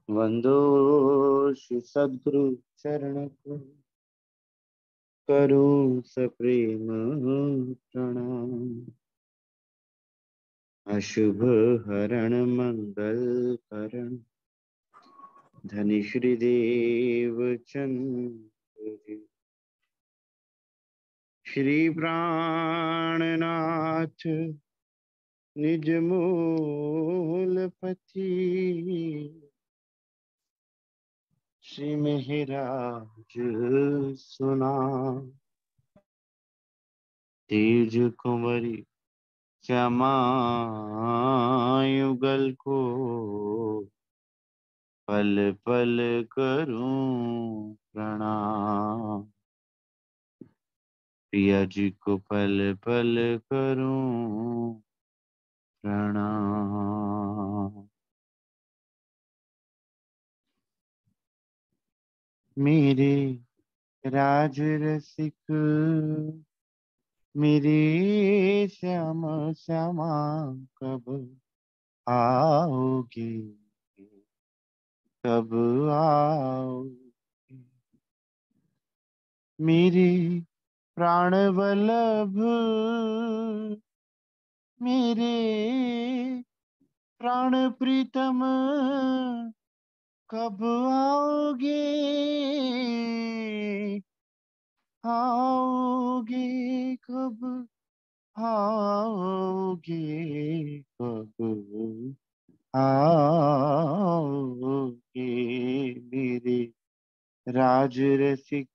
वंदो श्री सद्गुरु चरण को करूं सप्रेम प्रणाम। अशुभ हरण मंगल करण धनि श्री देव चंद्र श्री प्राणनाथ निज मूल पति श्री मेहराज सुना तेज कुंवरी श्यामा युगल को पल पल करूं प्रणाम। प्रिया जी को पल पल करूं प्रणाम। मेरे राज रसिक मेरे श्याम श्यामा कब आओगे, कब आओगे। मेरे प्राण वल्लभ मेरे प्राण प्रीतम कब आओगे, आओगे कब आओगे, कब आओगे। मेरे राज रसिक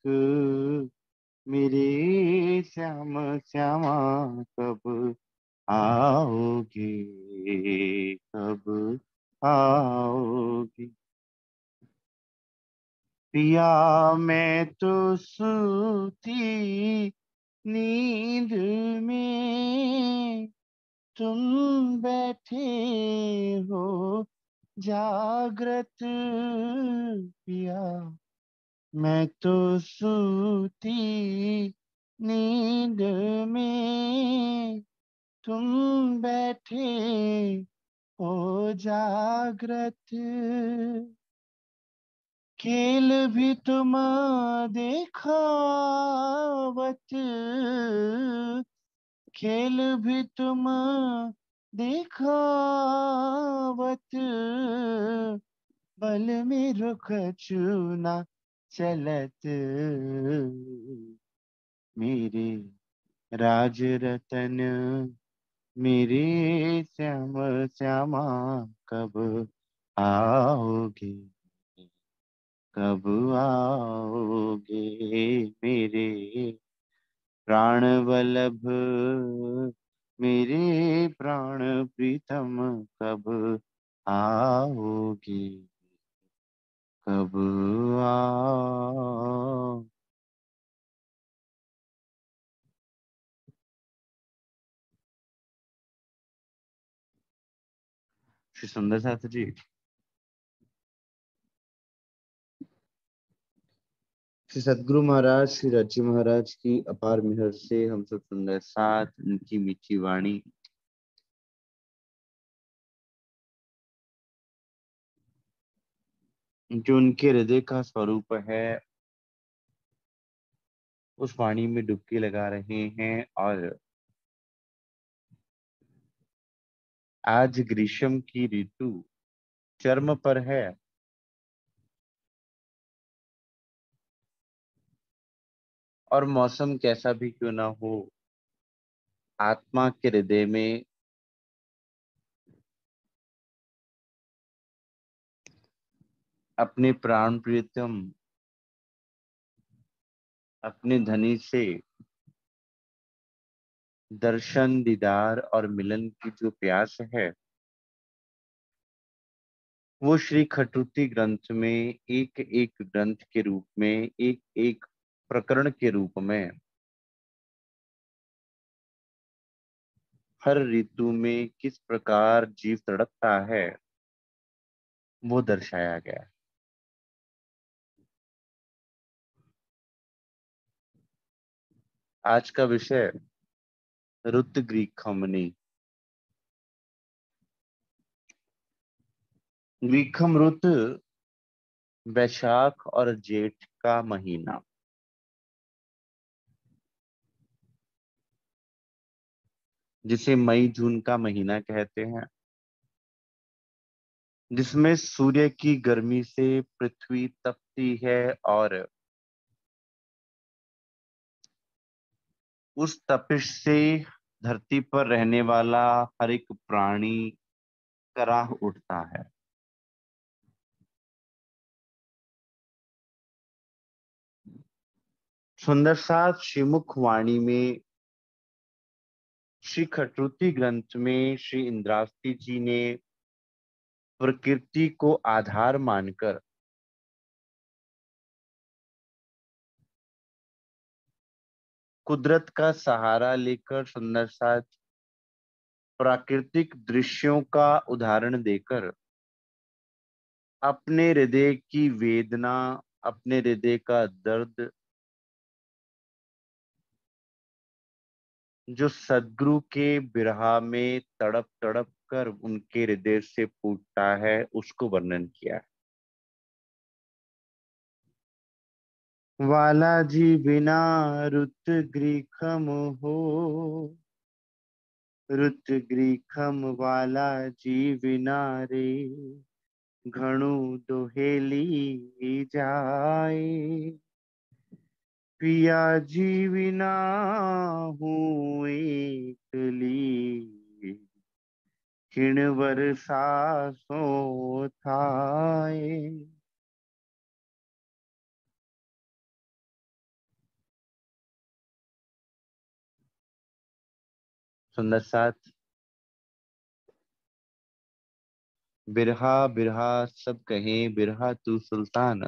मेरे श्याम श्यामा कब आओगे, कब आओगे। पिया मैं तो सूती नींद में, तुम बैठे हो जागृत। पिया मैं तो सूती नींद में, तुम बैठे हो जागृत। खेल भी तुम देखावत, खेल भी तुम देखावत, बल में रुख चूना चलत। मेरे राज रतन मेरे श्याम श्यामा कब आओगे, कब आओगे। मेरे प्राण वल्लभ मेरे प्राण प्रीतम कब आओगे, कब आओ। श्री सुंदर साथ जी, श्री सद्गुरु महाराज श्री रची महाराज की अपार मेहर से हम सब सुंदर साथ उनकी मीठी वाणी जो उनके हृदय का स्वरूप है उस वाणी में डुबकी लगा रहे हैं। और आज ग्रीष्म की ऋतु चरम पर है और मौसम कैसा भी क्यों ना हो, आत्मा के हृदय में अपने प्राण प्रियतम अपने धनी से दर्शन दीदार और मिलन की जो प्यास है वो श्री खटुती ग्रंथ में एक एक ग्रंथ के रूप में, एक एक प्रकरण के रूप में हर ऋतु में किस प्रकार जीव तड़पता है वो दर्शाया गया है। आज का विषय रुत ग्रीखमनी। ग्रीखम रुत वैशाख और जेठ का महीना, जिसे मई जून का महीना कहते हैं, जिसमें सूर्य की गर्मी से पृथ्वी तपती है और उस तपिश से धरती पर रहने वाला हर एक प्राणी कराह उठता है। सुंदर साथ श्रीमुख वाणी में श्री खटरुति ग्रंथ में श्री इंद्रावती जी ने प्रकृति को आधार मानकर कुदरत का सहारा लेकर सुंदर साथ प्राकृतिक दृश्यों का उदाहरण देकर अपने हृदय की वेदना, अपने हृदय का दर्द जो सदगुरु के बिरहा में तड़प तड़प कर उनके हृदय से फूटता है, उसको वर्णन किया है। वाला जी बिना रुत गृखम हो, रुत गृखम वाला जी बिना रे, घणु दोहेली जाए। पिया जी बिना हूँ एकली, क्षीण वर्षा सो थाए। सुंदर साथ बिरहा बिरहा सब कहें बिरहा तू सुल्तान,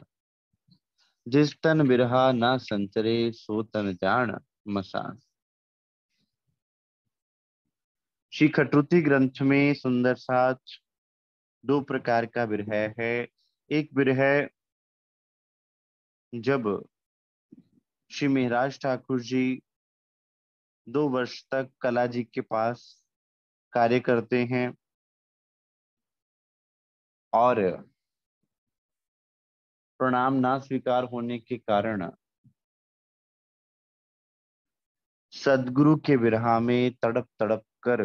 जिस तन बिरहा ना संचरे सो तन जान मसान। श्री खटरुति ग्रंथ में सुंदर साथ दो प्रकार का विरह है। एक विरह जब श्री महाराज ठाकुर जी 2 वर्ष तक कला जी के पास कार्य करते हैं और प्रणाम ना स्वीकार होने के कारण सदगुरु के विरह में तड़प तड़प कर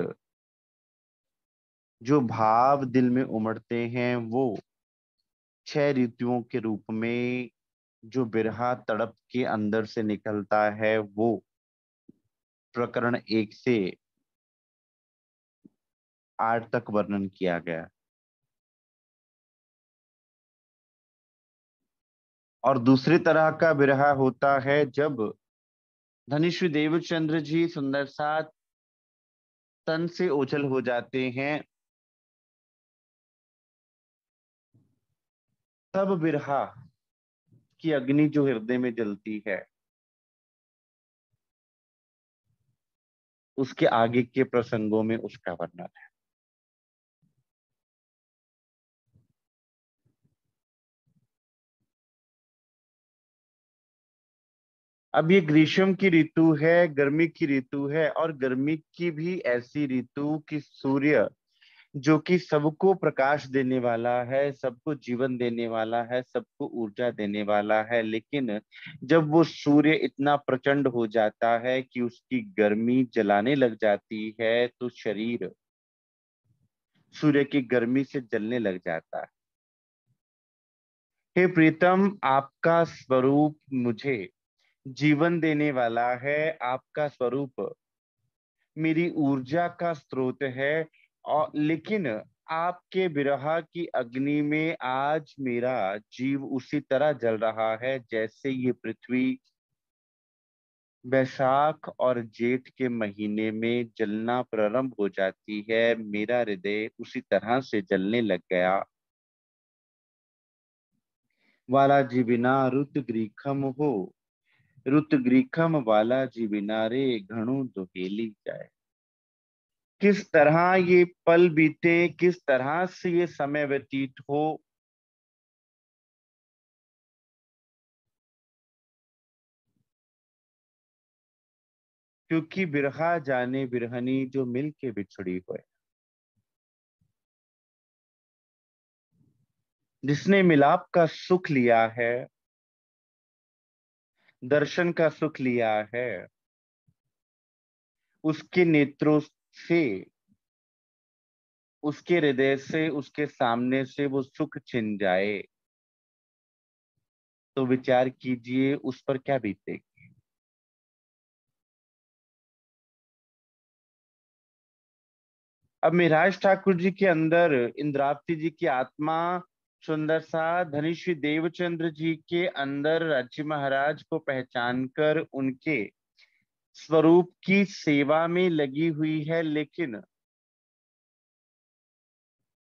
जो भाव दिल में उमड़ते हैं, वो 6 ऋतुओं के रूप में जो बिरहा तड़प के अंदर से निकलता है, वो प्रकरण 1 से 8 तक वर्णन किया गया। और दूसरी तरह का बिरहा होता है जब धनिश्री देवचंद्र जी सुंदर साथ तन से ओझल हो जाते हैं, तब बिरहा की अग्नि जो हृदय में जलती है, उसके आगे के प्रसंगों में उसका वर्णन है। अब ये ग्रीष्म की ऋतु है, गर्मी की ऋतु है, और गर्मी की भी ऐसी ऋतु कि सूर्य जो कि सबको प्रकाश देने वाला है, सबको जीवन देने वाला है, सबको ऊर्जा देने वाला है, लेकिन जब वो सूर्य इतना प्रचंड हो जाता है कि उसकी गर्मी जलाने लग जाती है, तो शरीर सूर्य की गर्मी से जलने लग जाता है। हे प्रीतम, आपका स्वरूप मुझे जीवन देने वाला है, आपका स्वरूप मेरी ऊर्जा का स्रोत है। और लेकिन आपके विरह की अग्नि में आज मेरा जीव उसी तरह जल रहा है जैसे ये पृथ्वी वैशाख और जेठ के महीने में जलना प्रारंभ हो जाती है। मेरा हृदय उसी तरह से जलने लग गया। वाला जी बिना रुत ग्रीखम हो, रुत ग्रीखम वाला जी बिना रे, घणु दुहेली जाए। किस तरह ये पल बीते, किस तरह से ये समय व्यतीत हो, क्योंकि बिरहा जाने बिरहनी जो मिल के बिछड़ी हुए। जिसने मिलाप का सुख लिया है, दर्शन का सुख लिया है, उसके नेत्रों से, उसके हृदय से, उसके सामने से वो सुख छिन जाए, तो विचार कीजिए उस पर क्या बीतेगी। अब मिराज ठाकुर जी के अंदर इंद्रावती जी की आत्मा सुंदर सा धनिश्री देवचंद्र जी के अंदर राज्य महाराज को पहचान कर उनके स्वरूप की सेवा में लगी हुई है, लेकिन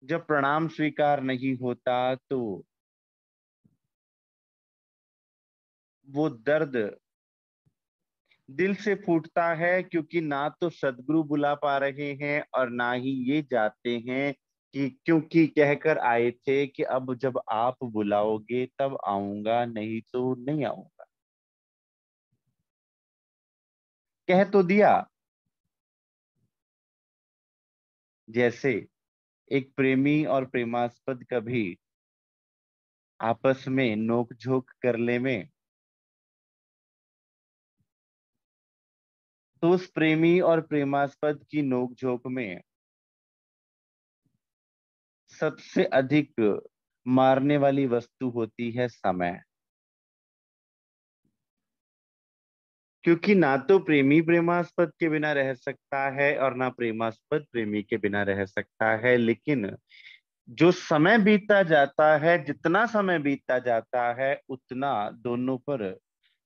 जब प्रणाम स्वीकार नहीं होता तो वो दर्द दिल से फूटता है, क्योंकि ना तो सदगुरु बुला पा रहे हैं और ना ही ये जाते हैं कि, क्योंकि कहकर आए थे कि अब जब आप बुलाओगे तब आऊंगा, नहीं तो नहीं आऊंगा। कह तो दिया। जैसे एक प्रेमी और प्रेमास्पद कभी आपस में नोक झोंक कर ले में, तो उस प्रेमी और प्रेमास्पद की नोक झोंक में सबसे अधिक मारने वाली वस्तु होती है समय। क्योंकि ना तो प्रेमी प्रेमास्पद के बिना रह सकता है और ना प्रेमास्पद प्रेमी के बिना रह सकता है, लेकिन जो समय बीतता जाता है, जितना समय बीतता जाता है, उतना दोनों पर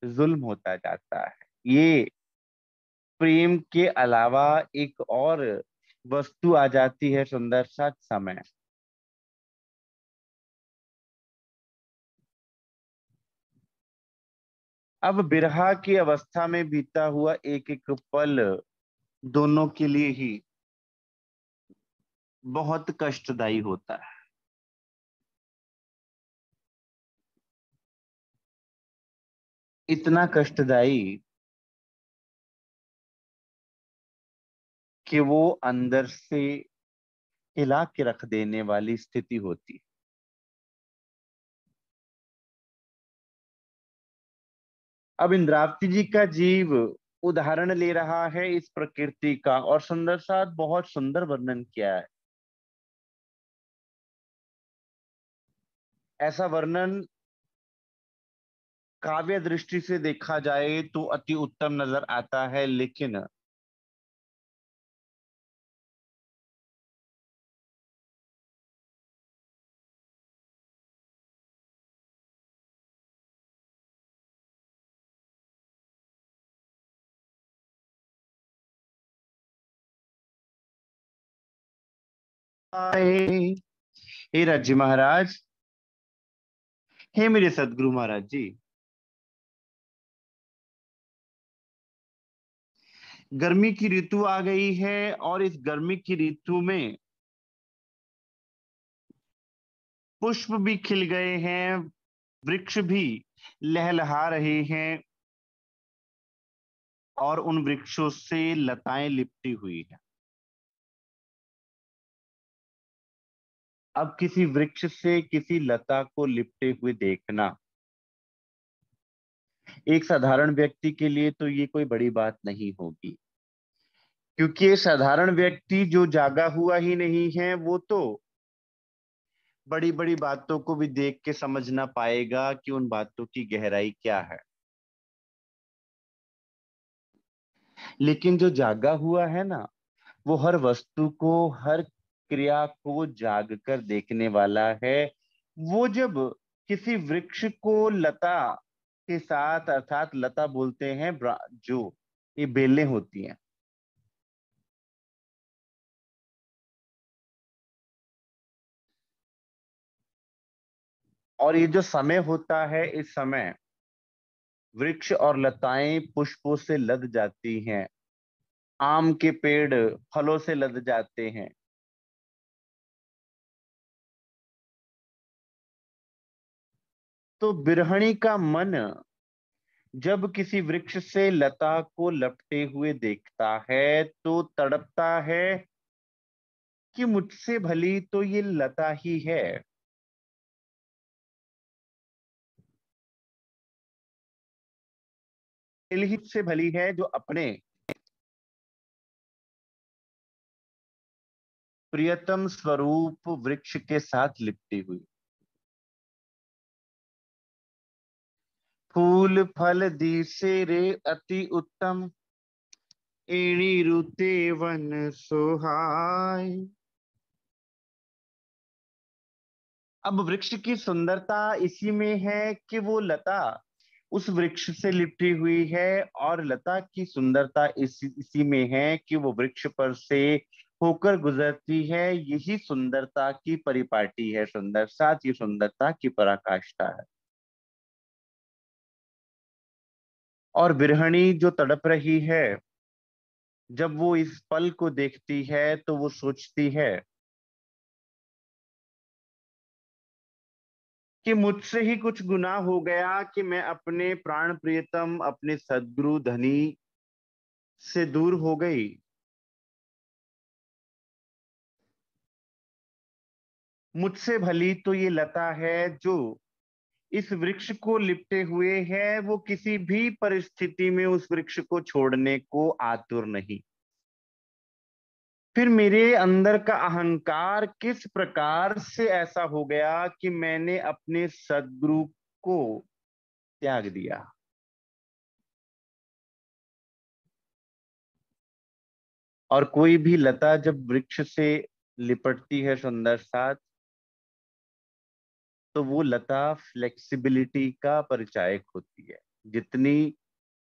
जुल्म होता जाता है। ये प्रेम के अलावा एक और वस्तु आ जाती है, सुंदर सा समय। अब बिरहा की अवस्था में बीता हुआ एक एक पल दोनों के लिए ही बहुत कष्टदायी होता है। इतना कष्टदायी कि वो अंदर से हिला के रख देने वाली स्थिति होती है। अब इंद्रावती जी का जीव उदाहरण ले रहा है इस प्रकृति का, और सुंदर साथ बहुत सुंदर वर्णन किया है। ऐसा वर्णन काव्य दृष्टि से देखा जाए तो अति उत्तम नजर आता है, लेकिन आए, हे राज्य महाराज, हे मेरे सदगुरु महाराज जी, गर्मी की ऋतु आ गई है और इस गर्मी की ऋतु में पुष्प भी खिल गए हैं, वृक्ष भी लहलहा रहे हैं, और उन वृक्षों से लताएं लिपटी हुई है। अब किसी वृक्ष से किसी लता को लिपटे हुए देखना एक साधारण व्यक्ति के लिए तो ये कोई बड़ी बात नहीं होगी, क्योंकि ये साधारण व्यक्ति जो जागा हुआ ही नहीं है, वो तो बड़ी बड़ी बातों को भी देख के समझ ना पाएगा कि उन बातों की गहराई क्या है। लेकिन जो जागा हुआ है ना, वो हर वस्तु को, हर क्रिया को जाग कर देखने वाला है। वो जब किसी वृक्ष को लता के साथ, अर्थात लता बोलते हैं जो ये बेलें होती हैं, और ये जो समय होता है, इस समय वृक्ष और लताएं पुष्पों से लद जाती हैं, आम के पेड़ फलों से लद जाते हैं। तो बिरहणी का मन जब किसी वृक्ष से लता को लपटे हुए देखता है तो तड़पता है कि मुझसे भली तो ये लता ही है, ही से भली है जो अपने प्रियतम स्वरूप वृक्ष के साथ लिपटी हुई। फूल फल दिसे रे अति उत्तम, एड़ी रुते वन सोहाय। अब वृक्ष की सुंदरता इसी में है कि वो लता उस वृक्ष से लिपटी हुई है, और लता की सुंदरता इसी में है कि वो वृक्ष पर से होकर गुजरती है। यही सुंदरता की परिपाटी है, सुंदर साथ ही सुंदरता की पराकाष्ठा है। और विरहणी जो तड़प रही है, जब वो इस पल को देखती है तो वो सोचती है कि मुझसे ही कुछ गुनाह हो गया कि मैं अपने प्राण प्रियतम, अपने सद्गुरु धनी से दूर हो गई। मुझसे भली तो ये लता है जो इस वृक्ष को लिपटे हुए है, वो किसी भी परिस्थिति में उस वृक्ष को छोड़ने को आतुर नहीं। फिर मेरे अंदर का अहंकार किस प्रकार से ऐसा हो गया कि मैंने अपने सद्गुरु को त्याग दिया। और कोई भी लता जब वृक्ष से लिपटती है सुंदर साथ, तो वो लता फ्लेक्सिबिलिटी का परिचायक होती है। जितनी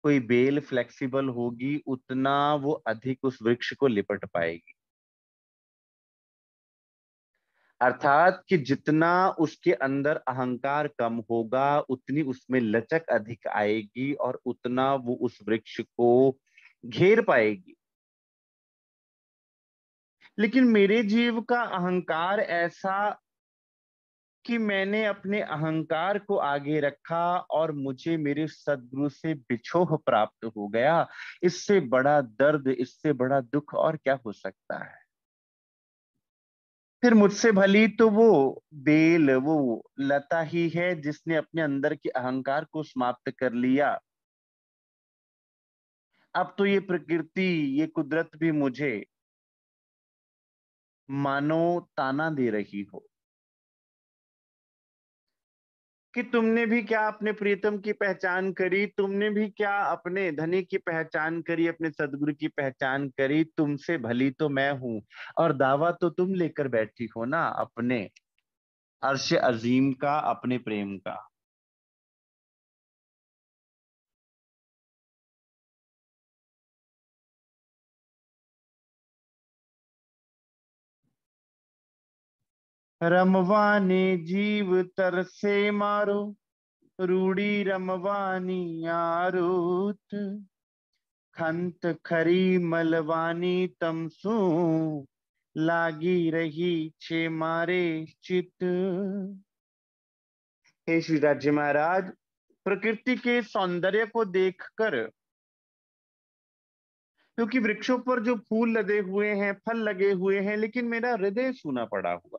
कोई बेल फ्लेक्सिबल होगी, उतना वो अधिक उस वृक्ष को लिपट पाएगी। अर्थात कि जितना उसके अंदर अहंकार कम होगा, उतनी उसमें लचक अधिक आएगी और उतना वो उस वृक्ष को घेर पाएगी। लेकिन मेरे जीव का अहंकार ऐसा कि मैंने अपने अहंकार को आगे रखा और मुझे मेरे सद्गुरु से बिछोह प्राप्त हो गया। इससे बड़ा दर्द, इससे बड़ा दुख और क्या हो सकता है। फिर मुझसे भली तो वो बेल, वो लता ही है जिसने अपने अंदर के अहंकार को समाप्त कर लिया। अब तो ये प्रकृति, ये कुदरत भी मुझे मानो ताना दे रही हो कि तुमने भी क्या अपने प्रीतम की पहचान करी, तुमने भी क्या अपने धनी की पहचान करी, अपने सदगुरु की पहचान करी। तुमसे भली तो मैं हूं, और दावा तो तुम लेकर बैठी हो ना अपने अर्श अजीम का, अपने प्रेम का। रमवाने जीव तरसे मारो, रूड़ी रमवानी आरुत, खंत खरी मलवानी तमसू, लागी रही छे मारे चित। हे श्री राज्य महाराज, प्रकृति के सौंदर्य को देखकर, क्योंकि वृक्षों पर जो फूल लगे हुए हैं, फल लगे हुए हैं, लेकिन मेरा हृदय सूना पड़ा हुआ।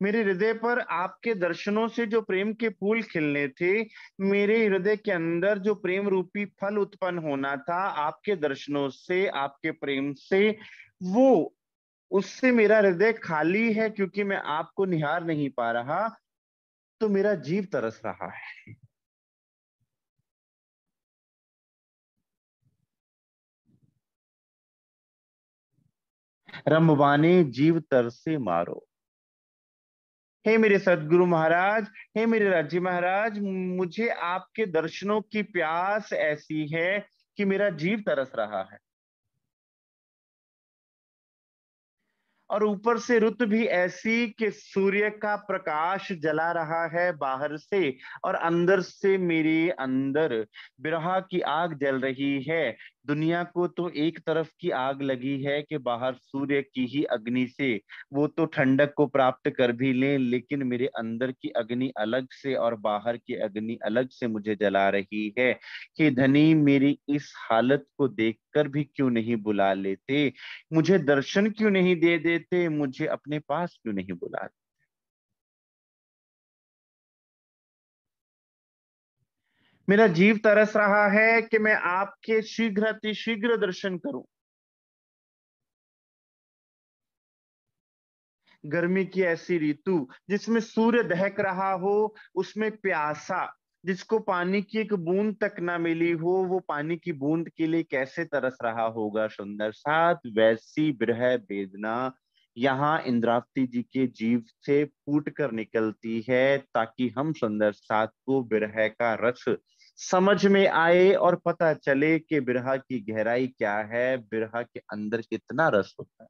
मेरे हृदय पर आपके दर्शनों से जो प्रेम के फूल खिलने थे, मेरे हृदय के अंदर जो प्रेम रूपी फल उत्पन्न होना था आपके दर्शनों से, आपके प्रेम से, वो उससे मेरा हृदय खाली है, क्योंकि मैं आपको निहार नहीं पा रहा। तो मेरा जीव तरस रहा है। रमवाने जीव तरसे मारो। हे मेरे सदगुरु महाराज, हे मेरे राज्य महाराज, मुझे आपके दर्शनों की प्यास ऐसी है कि मेरा जीव तरस रहा है। और ऊपर से रुत भी ऐसी कि सूर्य का प्रकाश जला रहा है बाहर से, और अंदर से मेरे अंदर विरह की आग जल रही है। दुनिया को तो एक तरफ की आग लगी है कि बाहर सूर्य की ही अग्नि से वो तो ठंडक को प्राप्त कर भी ले, लेकिन मेरे अंदर की अग्नि अलग से और बाहर की अग्नि अलग से मुझे जला रही है। कि धनी मेरी इस हालत को देखकर भी क्यों नहीं बुला लेते, मुझे दर्शन क्यों नहीं दे देते, मुझे अपने पास क्यों नहीं बुलाते। मेरा जीव तरस रहा है कि मैं आपके शीघ्र अतिशीघ्र दर्शन करूं। गर्मी की ऐसी ऋतु जिसमें सूर्य दहक रहा हो, उसमें प्यासा जिसको पानी की एक बूंद तक ना मिली हो, वो पानी की बूंद के लिए कैसे तरस रहा होगा सुंदर साथ। वैसी विरह वेदना यहाँ इंद्रावती जी के जीव से फूट कर निकलती है, ताकि हम सुंदर साथ को विरह का रस समझ में आए और पता चले कि विरह की गहराई क्या है, विरह के अंदर कितना रस होता है।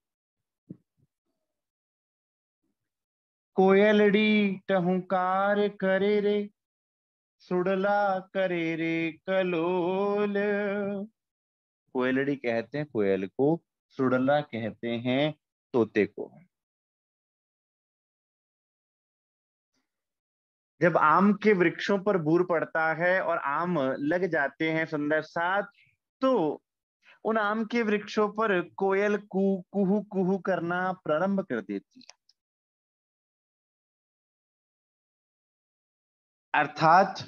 कोयलड़ी टहुकार करे रे, सुड़ला करे रे कलोल। कोयलड़ी कहते हैं कोयल को, सुड़ला कहते हैं तोते को। जब आम के वृक्षों पर बूर पड़ता है और आम लग जाते हैं सुंदर साथ, तो उन आम के वृक्षों पर कोयल कुहू कुहू करना प्रारंभ कर देती है। अर्थात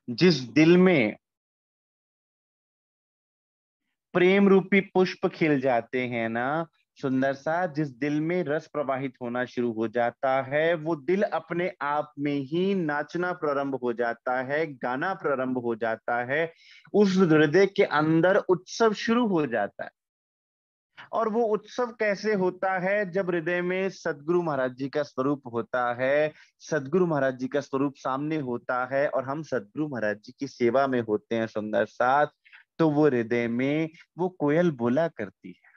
जिस दिल में प्रेम रूपी पुष्प खिल जाते हैं ना सुंदर सा, जिस दिल में रस प्रवाहित होना शुरू हो जाता है, वो दिल अपने आप में ही नाचना प्रारंभ हो जाता है, गाना प्रारंभ हो जाता है। उस हृदय के अंदर उत्सव शुरू हो जाता है। और वो उत्सव कैसे होता है? जब हृदय में सदगुरु महाराज जी का स्वरूप होता है, सदगुरु महाराज जी का स्वरूप सामने होता है और हम सदगुरु महाराज जी की सेवा में होते हैं सुंदर साथ, तो वो हृदय में वो कोयल बोला करती है।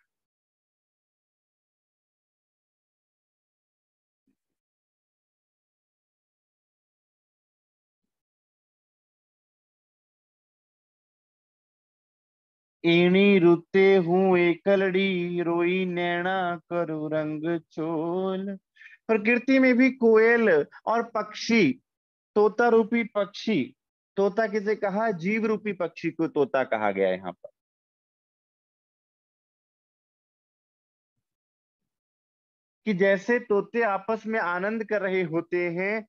एणी रुते हूँ एकलड़ी, रोई नैना करू रंग चोल। प्रकृति में भी कोयल और पक्षी, तोता रूपी पक्षी, तोता किसे कहा? जीव रूपी पक्षी को तोता कहा गया है यहाँ पर। कि जैसे तोते आपस में आनंद कर रहे होते हैं,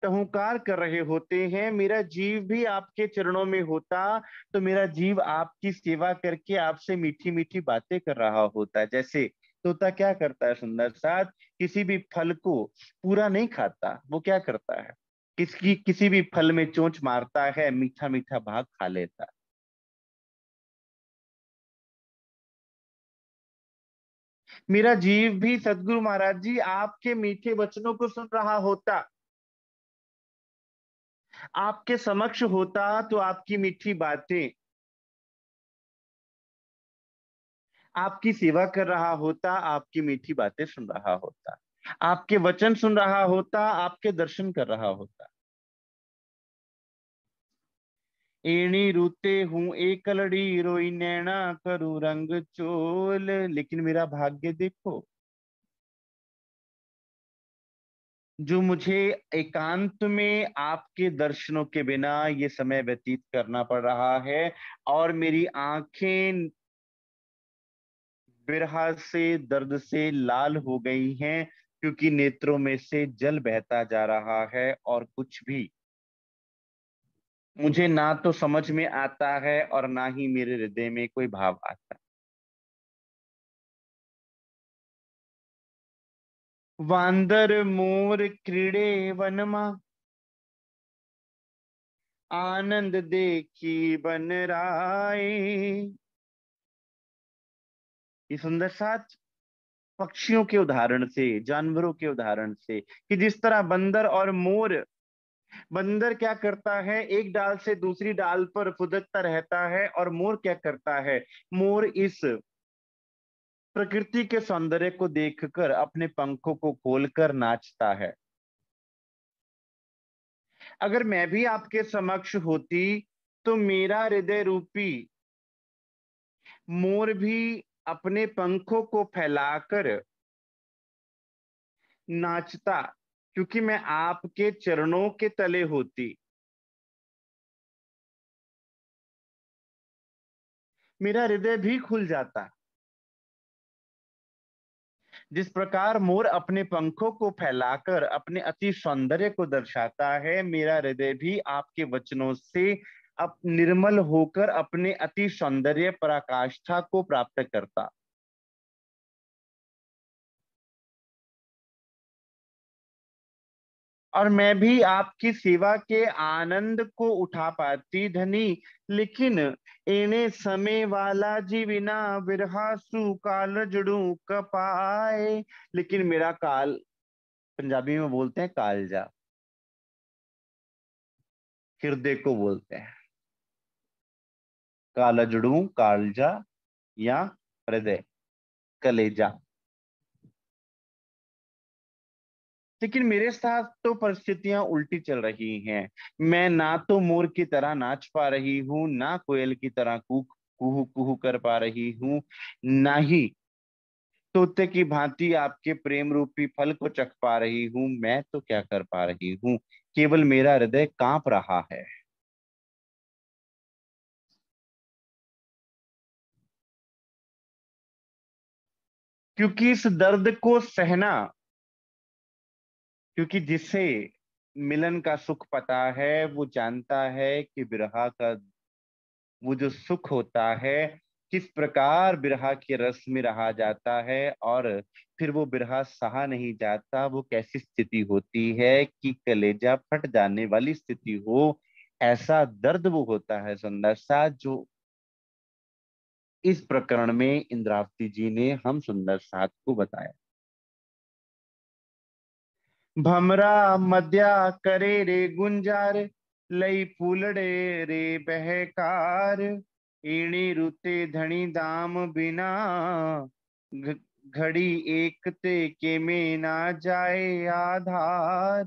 टहुकार कर रहे होते हैं, मेरा जीव भी आपके चरणों में होता, तो मेरा जीव आपकी सेवा करके आपसे मीठी मीठी बातें कर रहा होता। जैसे तोता क्या करता है सुंदर साथ, किसी भी फल को पूरा नहीं खाता, वो क्या करता है, किसी भी फल में चोंच मारता है, मीठा मीठा भाग खा लेता है। मेरा जीव भी सदगुरु महाराज जी आपके मीठे वचनों को सुन रहा होता, आपके समक्ष होता, तो आपकी मीठी बातें, आपकी सेवा कर रहा होता, आपकी मीठी बातें सुन रहा होता, आपके वचन सुन रहा होता, आपके दर्शन कर रहा होता। एणी रूते हूं एकलड़ी, रोई नैना करू रंग चोल। लेकिन मेरा भाग्य देखो, जो मुझे एकांत में आपके दर्शनों के बिना ये समय व्यतीत करना पड़ रहा है, और मेरी आंखें बिरहा से, दर्द से लाल हो गई हैं, क्योंकि नेत्रों में से जल बहता जा रहा है, और कुछ भी मुझे ना तो समझ में आता है और ना ही मेरे हृदय में कोई भाव आता। वांदर मोर क्रीड़े वनमा, आनंद देखी बन राय। ये सुंदर साथ पक्षियों के उदाहरण से, जानवरों के उदाहरण से, कि जिस तरह बंदर और मोर, बंदर क्या करता है, एक डाल से दूसरी डाल पर फुदकता रहता है, और मोर क्या करता है, मोर इस प्रकृति के सौंदर्य को देखकर अपने पंखों को खोलकर नाचता है। अगर मैं भी आपके समक्ष होती, तो मेरा हृदय रूपी मोर भी अपने पंखों को फैलाकर नाचता, क्योंकि मैं आपके चरणों के तले होती। मेरा हृदय भी खुल जाता। जिस प्रकार मोर अपने पंखों को फैलाकर अपने अति सौंदर्य को दर्शाता है, मेरा हृदय भी आपके वचनों से अब निर्मल होकर अपने अति सौंदर्य पराकाष्ठा को प्राप्त करता। और मैं भी आपकी सेवा के आनंद को उठा पाती धनी। लेकिन एने समय वाला जी बिना बिरहासु काल जड़ू कपाए। लेकिन मेरा काल, पंजाबी में बोलते हैं कालजा, हृदय को बोलते हैं कालजड़ू, कालजा या हृदय, कलेजा। लेकिन मेरे साथ तो परिस्थितियां उल्टी चल रही हैं। मैं ना तो मोर की तरह नाच पा रही हूँ, ना कोयल की तरह कुहू कुहू कर पा रही हूँ, ना ही तोते की भांति आपके प्रेम रूपी फल को चख पा रही हूँ। मैं तो क्या कर पा रही हूँ, केवल मेरा हृदय कांप रहा है। क्योंकि इस दर्द को सहना, क्योंकि जिसे मिलन का सुख पता है वो जानता है कि विरह का वो जो सुख होता है, किस प्रकार बिरहा के रस में रहा जाता है, और फिर वो बिरहा सहा नहीं जाता, वो कैसी स्थिति होती है कि कलेजा फट जाने वाली स्थिति हो। ऐसा दर्द वो होता है सुंदर सा, जो इस प्रकरण में इंद्रावती जी ने हम सुंदर साथ को बताया। भमरा मध्या करे रे गुंजार, लई फूलड़े रे बहकार। ईणी रुते धनी दाम बिना, घ- घड़ी एक ते के में ना जाए आधार।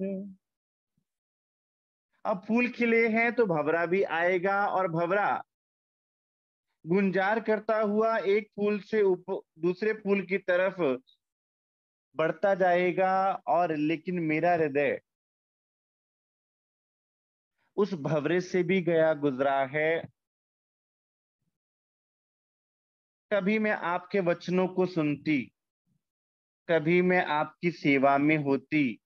अब फूल खिले हैं तो भवरा भी आएगा, और भवरा गुंजार करता हुआ एक फूल से दूसरे फूल की तरफ बढ़ता जाएगा। और लेकिन मेरा हृदय उस भवरे से भी गया गुजरा है। कभी मैं आपके वचनों को सुनती, कभी मैं आपकी सेवा में होती,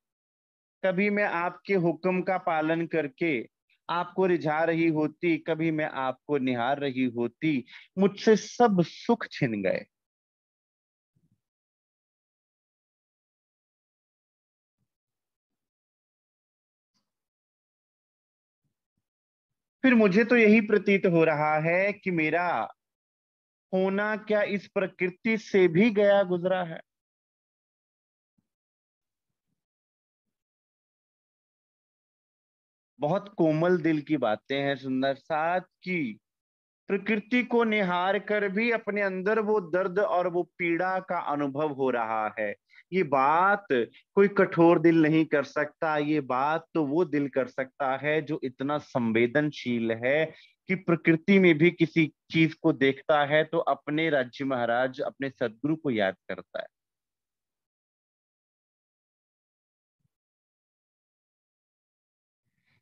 कभी मैं आपके हुक्म का पालन करके आपको रिझा रही होती, कभी मैं आपको निहार रही होती। मुझसे सब सुख छिन गए। फिर मुझे तो यही प्रतीत हो रहा है कि मेरा होना क्या इस प्रकृति से भी गया गुजरा है। बहुत कोमल दिल की बातें हैं सुंदर साथ की। प्रकृति को निहार कर भी अपने अंदर वो दर्द और वो पीड़ा का अनुभव हो रहा है। ये बात कोई कठोर दिल नहीं कर सकता। ये बात तो वो दिल कर सकता है जो इतना संवेदनशील है कि प्रकृति में भी किसी चीज को देखता है तो अपने राज्य महाराज, अपने सदगुरु को याद करता है।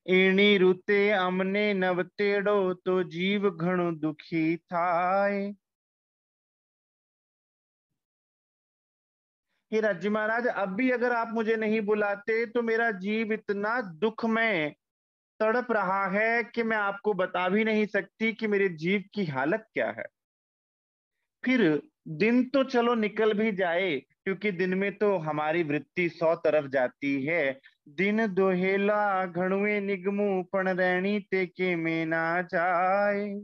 एणी रुते अमने नवतेड़ो, तो जीव घणो दुखी थाय। हे राज्य महाराज, अब भी अगर आप मुझे नहीं बुलाते तो मेरा जीव इतना दुख में तड़प रहा है कि मैं आपको बता भी नहीं सकती कि मेरे जीव की हालत क्या है। फिर दिन तो चलो निकल भी जाए, क्योंकि दिन में तो हमारी वृत्ति 100 तरफ जाती है। दिन दोहेला घणुए निगमू, पण रैणी ते के में ना जाए।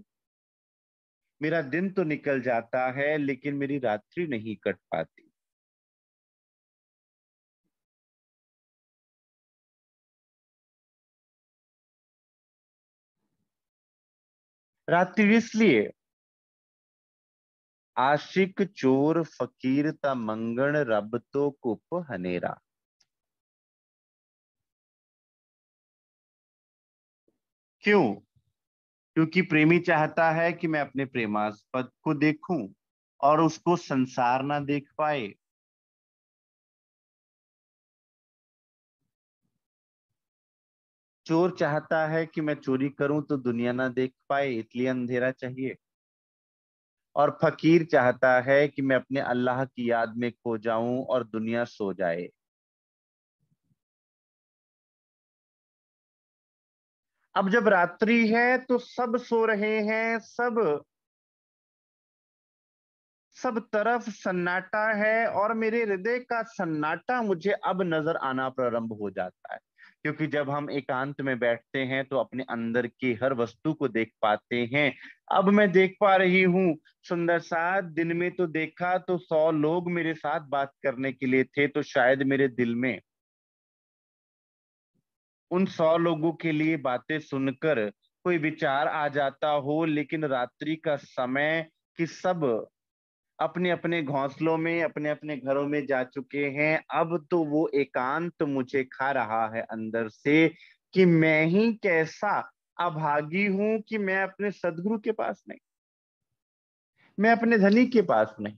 मेरा दिन तो निकल जाता है लेकिन मेरी रात्रि नहीं कट पाती। रात्रि इसलिए, आशिक चोर फकीर ता मंगण, रब तो कुप हनेरा। क्यों? क्योंकि प्रेमी चाहता है कि मैं अपने प्रेमास्पद को देखूं और उसको संसार ना देख पाए। चोर चाहता है कि मैं चोरी करूं तो दुनिया ना देख पाए, इसलिए अंधेरा चाहिए। और फकीर चाहता है कि मैं अपने अल्लाह की याद में खो जाऊं और दुनिया सो जाए। अब जब रात्रि है तो सब सो रहे हैं, सब सब तरफ सन्नाटा है, और मेरे हृदय का सन्नाटा मुझे अब नजर आना प्रारंभ हो जाता है। क्योंकि जब हम एकांत में बैठते हैं तो अपने अंदर की हर वस्तु को देख पाते हैं। अब मैं देख पा रही हूँ। सुंदर साथ दिन में तो देखा तो 100 लोग मेरे साथ बात करने के लिए थे, तो शायद मेरे दिल में उन 100 लोगों के लिए बातें सुनकर कोई विचार आ जाता हो। लेकिन रात्रि का समय कि सब अपने अपने घोंसलों में, अपने अपने घरों में जा चुके हैं, अब तो वो एकांत मुझे खा रहा है अंदर से कि मैं ही कैसा अभागी हूं कि मैं अपने सदगुरु के पास नहीं, मैं अपने धनी के पास नहीं।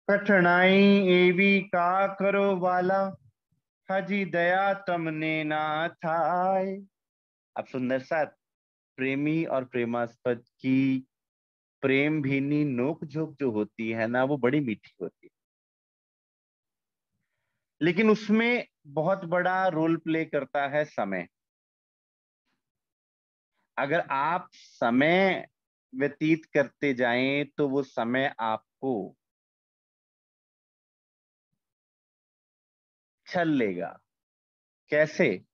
कठिनाई एवी का करो वाला, हजी दया तमने ना थाए। अब सुंदर सा प्रेमी और प्रेमास्पद की प्रेम भीनी नोक झोंक जो होती है ना, वो बड़ी मीठी होती है। लेकिन उसमें बहुत बड़ा रोल प्ले करता है समय। अगर आप समय व्यतीत करते जाएं तो वो समय आपको छल लेगा। कैसे?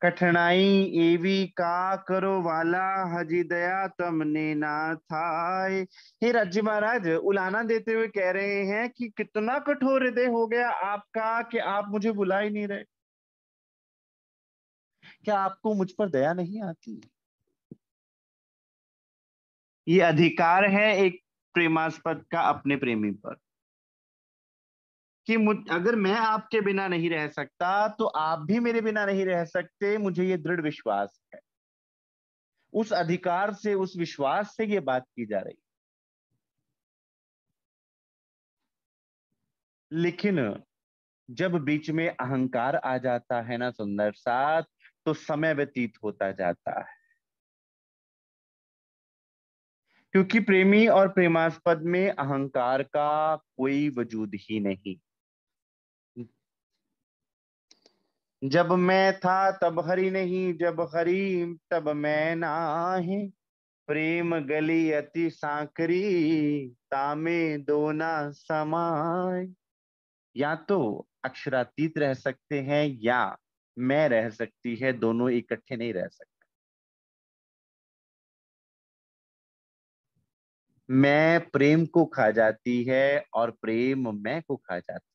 कठिनाई एवी का करो वाला, हजी दया तमने ना थाए। हे राज्य महाराज उलाना देते हुए कह रहे हैं कि कितना कठोर हृदय हो गया आपका कि आप मुझे बुला ही नहीं रहे। क्या आपको मुझ पर दया नहीं आती? ये अधिकार है एक प्रेमास्पद का अपने प्रेमी पर कि अगर मैं आपके बिना नहीं रह सकता तो आप भी मेरे बिना नहीं रह सकते, मुझे ये दृढ़ विश्वास है। उस अधिकार से, उस विश्वास से ये बात की जा रही। लेकिन जब बीच में अहंकार आ जाता है ना सुंदर साथ, तो समय व्यतीत होता जाता है। क्योंकि प्रेमी और प्रेमास्पद में अहंकार का कोई वजूद ही नहीं। जब मैं था तब हरि नहीं, जब हरि तब मैं नाही। प्रेम गली अति सांकरी, तामे दो ना समाय। या तो अक्षरातीत रह सकते हैं या मैं रह सकती है, दोनों इकट्ठे नहीं रह सकते। मैं प्रेम को खा जाती है और प्रेम मैं को खा जाती है।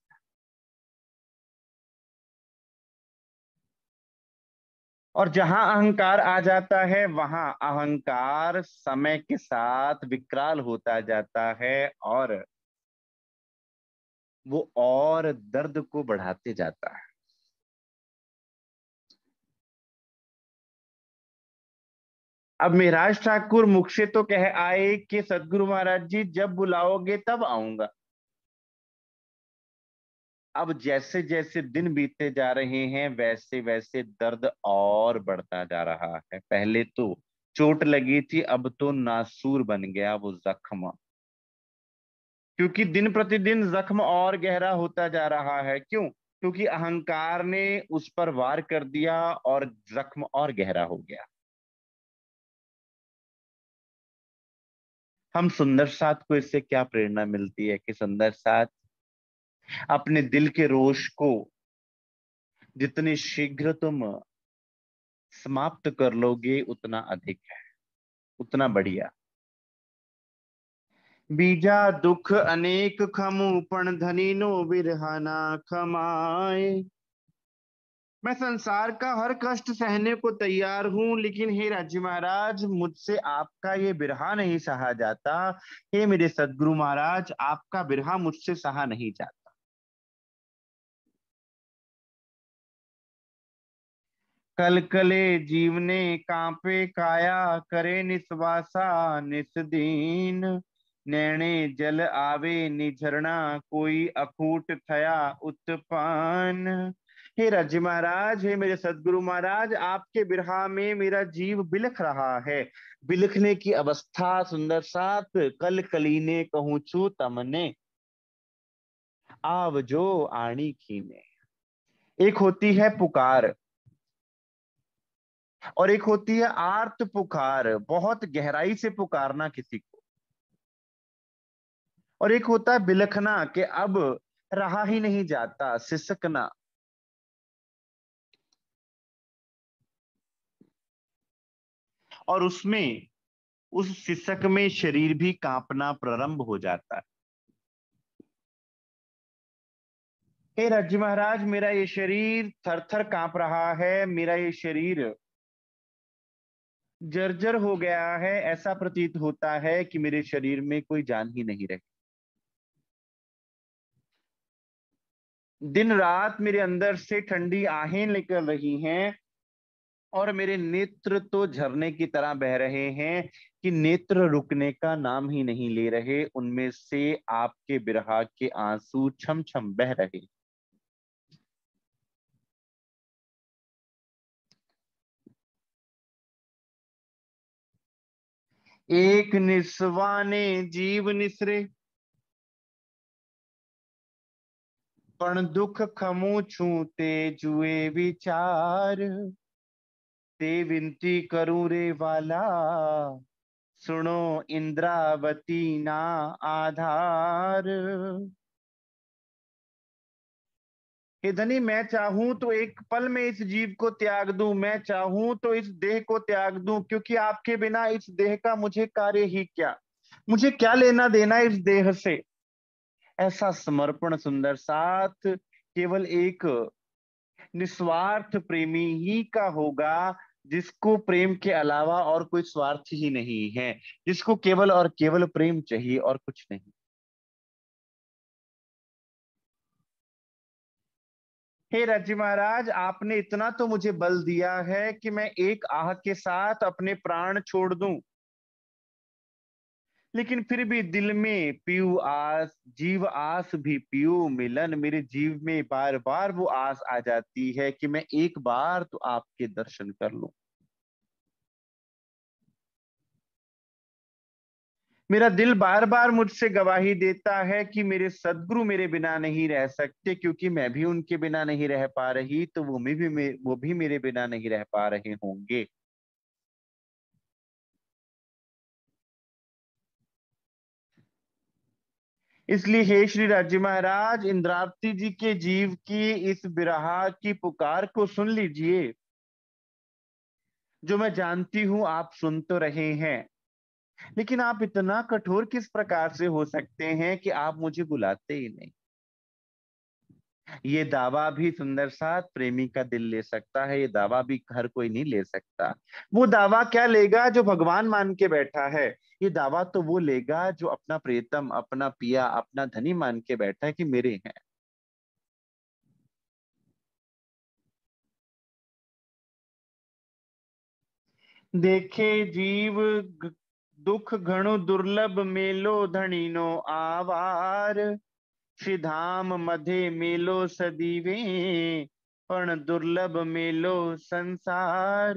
और जहां अहंकार आ जाता है वहां अहंकार समय के साथ विकराल होता जाता है, और वो और दर्द को बढ़ाते जाता है। अब मेराज ठाकुर मुख से तो कह आए कि सदगुरु महाराज जी जब बुलाओगे तब आऊंगा। अब जैसे जैसे दिन बीतते जा रहे हैं वैसे वैसे दर्द और बढ़ता जा रहा है। पहले तो चोट लगी थी, अब तो नासूर बन गया वो जख्म। क्योंकि दिन प्रतिदिन जख्म और गहरा होता जा रहा है। क्यों? क्योंकि अहंकार ने उस पर वार कर दिया और जख्म और गहरा हो गया। हम सुंदर साथ को इससे क्या प्रेरणा मिलती है कि सुंदर साथ अपने दिल के रोष को जितनी शीघ्र तुम समाप्त कर लोगे उतना अधिक है, उतना बढ़िया। बीजा दुख अनेक खमु, पण धनी नो बिरहा ना खमाए। मैं संसार का हर कष्ट सहने को तैयार हूं, लेकिन हे राज्य महाराज मुझसे आपका ये बिरहा नहीं सहा जाता। हे मेरे सदगुरु महाराज आपका बिरहा मुझसे सहा नहीं जाता। कल कले जीवने कांपे काया, करे निस्वासा निस्दीन। नैणे जल आवे निझरना, कोई अकूट थया उत्पन्न। हे राज्य महाराज, हे मेरे सदगुरु महाराज, आपके बिरहा में मेरा जीव बिलख रहा है। बिलखने की अवस्था सुंदर साथ कल कलीने कहूँ तमने, आव जो आणी कीने। एक होती है पुकार और एक होती है आर्त पुकार, बहुत गहराई से पुकारना किसी को। और एक होता है बिलखना कि अब रहा ही नहीं जाता, सिसकना। और उसमें, उस सिसक में शरीर भी कांपना प्रारंभ हो जाता है। हे राज्य महाराज, मेरा ये शरीर थर थर कांप रहा है, मेरा ये शरीर जर्जर हो गया है। ऐसा प्रतीत होता है कि मेरे शरीर में कोई जान ही नहीं रही। दिन रात मेरे अंदर से ठंडी आहें निकल रही हैं और मेरे नेत्र तो झरने की तरह बह रहे हैं कि नेत्र रुकने का नाम ही नहीं ले रहे। उनमें से आपके बिरहा के आंसू छम छम बह रहे। एक निस्वाने जीव निसरे, पण दुख खमू छूते जुए विचार। ते विनती करूं रे वाला, सुनो इंद्रावती ना आधार। हे धनी, मैं चाहूं तो एक पल में इस जीव को त्याग दूं, मैं चाहूं तो इस देह को त्याग दूं, क्योंकि आपके बिना इस देह का मुझे कार्य ही क्या, मुझे क्या लेना देना इस देह से। ऐसा समर्पण सुंदर साथ केवल एक निस्वार्थ प्रेमी ही का होगा, जिसको प्रेम के अलावा और कोई स्वार्थ ही नहीं है, जिसको केवल और केवल प्रेम चाहिए और कुछ नहीं। हे राज्य महाराज, आपने इतना तो मुझे बल दिया है कि मैं एक आह के साथ अपने प्राण छोड़ दूं, लेकिन फिर भी दिल में पीऊ आस, जीव आस भी पीऊ मिलन। मेरे जीव में बार बार वो आस आ जाती है कि मैं एक बार तो आपके दर्शन कर लूं। मेरा दिल बार बार मुझसे गवाही देता है कि मेरे सदगुरु मेरे बिना नहीं रह सकते, क्योंकि मैं भी उनके बिना नहीं रह पा रही, तो वो भी मेरे बिना नहीं रह पा रहे होंगे। इसलिए हे श्री राज्य महाराज, इंद्रावती जी के जीव की इस बिरहा की पुकार को सुन लीजिए। जो मैं जानती हूं आप सुन तो रहे हैं, लेकिन आप इतना कठोर किस प्रकार से हो सकते हैं कि आप मुझे बुलाते ही नहीं। ये दावा भी सुंदर साथ प्रेमी का दिल ले सकता है, ये दावा भी हर कोई नहीं ले सकता। वो दावा क्या लेगा जो भगवान मान के बैठा है? ये दावा तो वो लेगा जो अपना प्रियतम, अपना पिया, अपना धनी मान के बैठा है कि मेरे हैं। देखे जीव ग- दुख घणो दुर्लभ मेलो धणीनो आवार। श्री धाम मधे मेलो सदीवे, पण दुर्लभ मेलो संसार।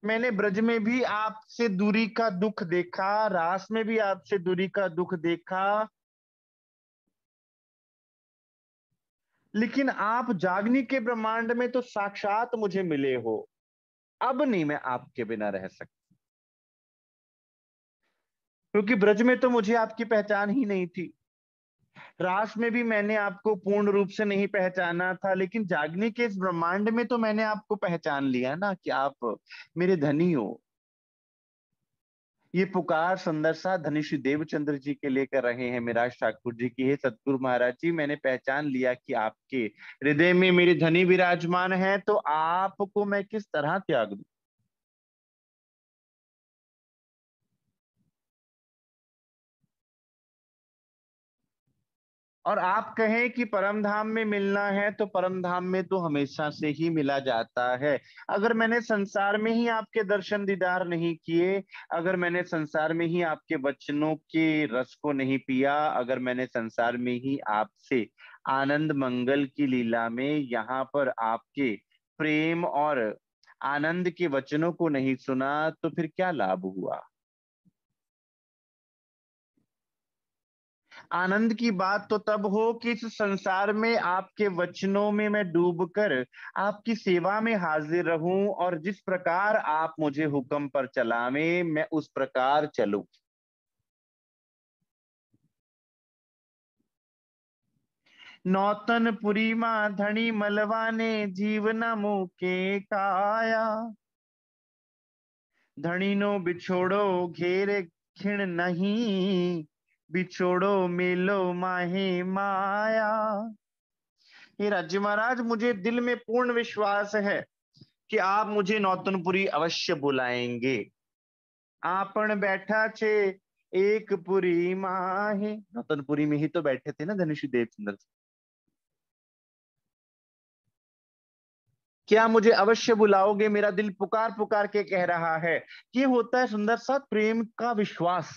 मैंने ब्रज में भी आपसे दूरी का दुख देखा, रास में भी आपसे दूरी का दुख देखा, लेकिन आप जागनी के ब्रह्मांड में तो साक्षात मुझे मिले हो। अब नहीं मैं आपके बिना रह सकता, क्योंकि ब्रज में तो मुझे आपकी पहचान ही नहीं थी। रास में भी मैंने आपको पूर्ण रूप से नहीं पहचाना था, लेकिन जागने के इस ब्रह्मांड में तो मैंने आपको पहचान लिया ना कि आप मेरे धनी हो। ये पुकार सुंदर सा धनी श्री देवचंद्र जी के लिए कर रहे हैं मिराज ठाकुर जी की। हे सतगुरु महाराज जी, मैंने पहचान लिया कि आपके हृदय में मेरे धनी विराजमान है, तो आपको मैं किस तरह त्याग दूं। और आप कहें कि परम धाम में मिलना है तो परम धाम में तो हमेशा से ही मिला जाता है। अगर मैंने संसार में ही आपके दर्शन दीदार नहीं किए, अगर मैंने संसार में ही आपके वचनों के रस को नहीं पिया, अगर मैंने संसार में ही आपसे आनंद मंगल की लीला में यहाँ पर आपके प्रेम और आनंद के वचनों को नहीं सुना, तो फिर क्या लाभ हुआ। आनंद की बात तो तब हो कि इस संसार में आपके वचनों में मैं डूबकर आपकी सेवा में हाजिर रहूं, और जिस प्रकार आप मुझे हुक्म पर चलावें मैं उस प्रकार चलूं। नौतनपुरी माँ धनी मलवाने जीवन मुके काया, धनी नो बिछोड़ो घेरे खिण नहीं, बिछोड़ो मेलो माहे माया। हे राज्य महाराज, मुझे दिल में पूर्ण विश्वास है कि आप मुझे नौतनपुरी अवश्य बुलाएंगे। आपन बैठा छे एक पुरी माहे, नौतनपुरी में ही तो बैठे थे ना धनुषी देव सुंदर। क्या मुझे अवश्य बुलाओगे, मेरा दिल पुकार पुकार के कह रहा है। ये होता है सुंदर सा प्रेम का विश्वास।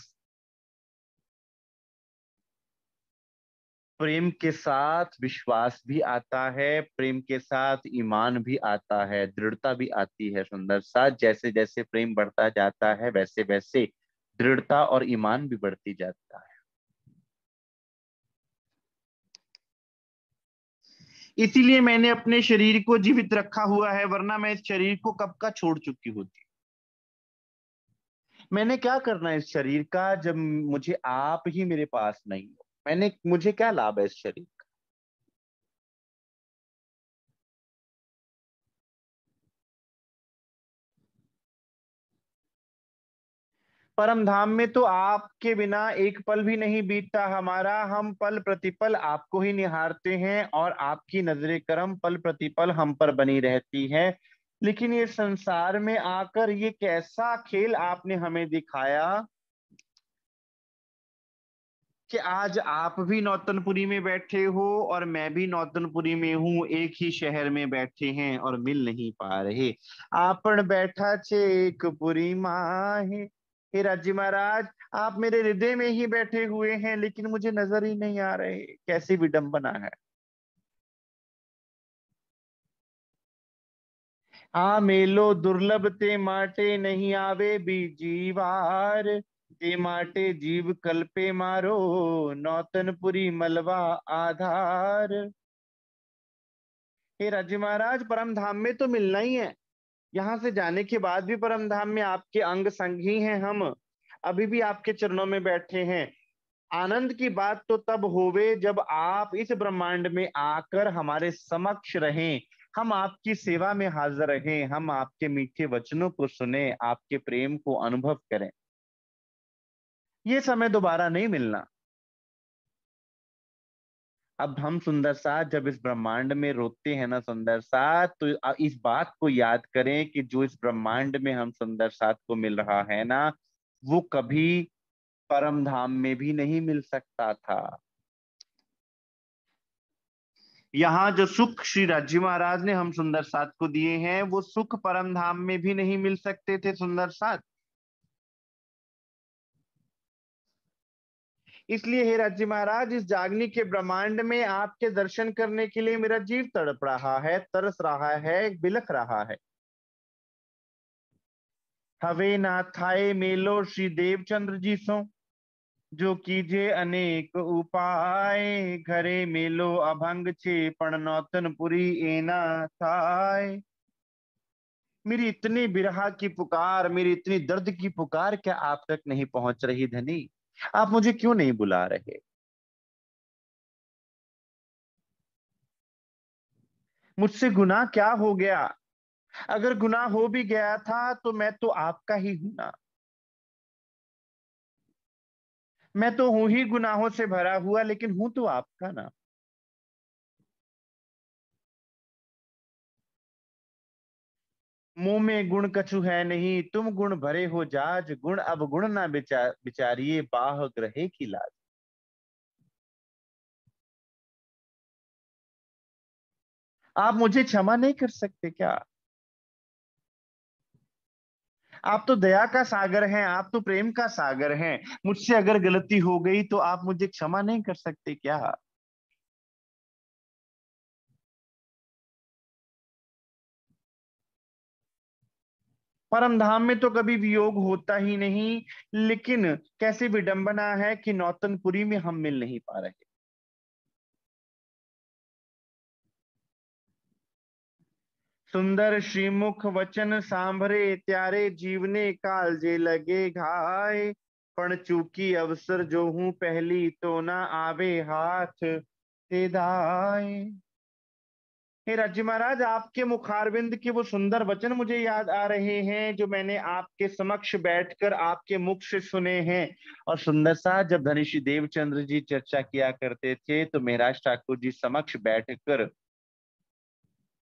प्रेम के साथ विश्वास भी आता है, प्रेम के साथ ईमान भी आता है, दृढ़ता भी आती है। सुंदर साथ जैसे जैसे प्रेम बढ़ता जाता है वैसे वैसे दृढ़ता और ईमान भी बढ़ती जाता है। इसीलिए मैंने अपने शरीर को जीवित रखा हुआ है, वरना मैं इस शरीर को कब का छोड़ चुकी होती। मैंने क्या करना है इस शरीर का, जब मुझे आप ही मेरे पास नहीं हो। मुझे क्या लाभ है इस शरीर। परम धाम में तो आपके बिना एक पल भी नहीं बीतता हमारा। हम पल प्रतिपल आपको ही निहारते हैं और आपकी नजरे करम पल प्रतिपल हम पर बनी रहती है। लेकिन ये संसार में आकर ये कैसा खेल आपने हमें दिखाया कि आज आप भी नौतनपुरी में बैठे हो और मैं भी नौतनपुरी में हूँ, एक ही शहर में बैठे हैं और मिल नहीं पा रहे। आपन बैठा छे एक पुरी माहे। हे राज्य महाराज, आप मेरे हृदय में ही बैठे हुए हैं लेकिन मुझे नजर ही नहीं आ रहे। कैसी विडंबना है। आ मेलो दुर्लभ ते माटे नहीं आवे बीजी वार, ते माटे जीव कल्पे मारो नौतनपुरी मलवा आधार। हे राज्य महाराज, परम धाम में तो मिलना ही है। यहाँ से जाने के बाद भी परम धाम में आपके अंग संग ही हैं हम। अभी भी आपके चरणों में बैठे हैं। आनंद की बात तो तब होवे जब आप इस ब्रह्मांड में आकर हमारे समक्ष रहें, हम आपकी सेवा में हाजिर रहें, हम आपके मीठे वचनों को सुने, आपके प्रेम को अनुभव करें। ये समय दोबारा नहीं मिलना। अब हम सुंदर साथ जब इस ब्रह्मांड में रोते हैं ना सुंदर साथ, तो इस बात को याद करें कि जो इस ब्रह्मांड में हम सुंदर साथ को मिल रहा है ना, वो कभी परम धाम में भी नहीं मिल सकता था। यहाँ जो सुख श्री राज्य महाराज ने हम सुंदर साथ को दिए हैं, वो सुख परम धाम में भी नहीं मिल सकते थे सुंदर साथ। इसलिए हे राज्य महाराज, इस जागनी के ब्रह्मांड में आपके दर्शन करने के लिए मेरा जीव तड़प रहा है, तरस रहा है, बिलख रहा है। हवे ना थाए मेलो श्री देवचंद्र जी सो, जो कीजे अनेक उपाय, घरे मेलो अभंग छे पण नौतनपुरी एना थाय। मेरी इतनी बिरहा की पुकार, मेरी इतनी दर्द की पुकार क्या आप तक नहीं पहुंच रही धनी। आप मुझे क्यों नहीं बुला रहे। मुझसे गुनाह क्या हो गया। अगर गुनाह हो भी गया था तो मैं तो आपका ही हूं ना। मैं तो हूं ही गुनाहों से भरा हुआ, लेकिन हूं तो आपका ना। मुंह में गुण कछु है नहीं, तुम गुण भरे हो जाज, गुण अब गुण ना बिचारिए बाह ग्रहे की लाज। आप मुझे क्षमा नहीं कर सकते क्या? आप तो दया का सागर हैं, आप तो प्रेम का सागर हैं। मुझसे अगर गलती हो गई तो आप मुझे क्षमा नहीं कर सकते क्या? परम धाम में तो कभी वियोग होता ही नहीं, लेकिन कैसी विडंबना है कि नौतनपुरी में हम मिल नहीं पा रहे। सुंदर श्रीमुख वचन सांभरे त्यारे जीवने काल जे लगे घाय। पण चूकी अवसर जो हूं पहली तो ना आवे हाथ ते दाए। हे राज्य महाराज, आपके मुखारविंद के वो सुंदर वचन मुझे याद आ रहे हैं जो मैंने आपके समक्ष बैठकर आपके मुख से सुने हैं। और सुंदर सा, जब धनिषी देवचंद्र जी चर्चा किया करते थे तो महाराज ठाकुर जी समक्ष बैठकर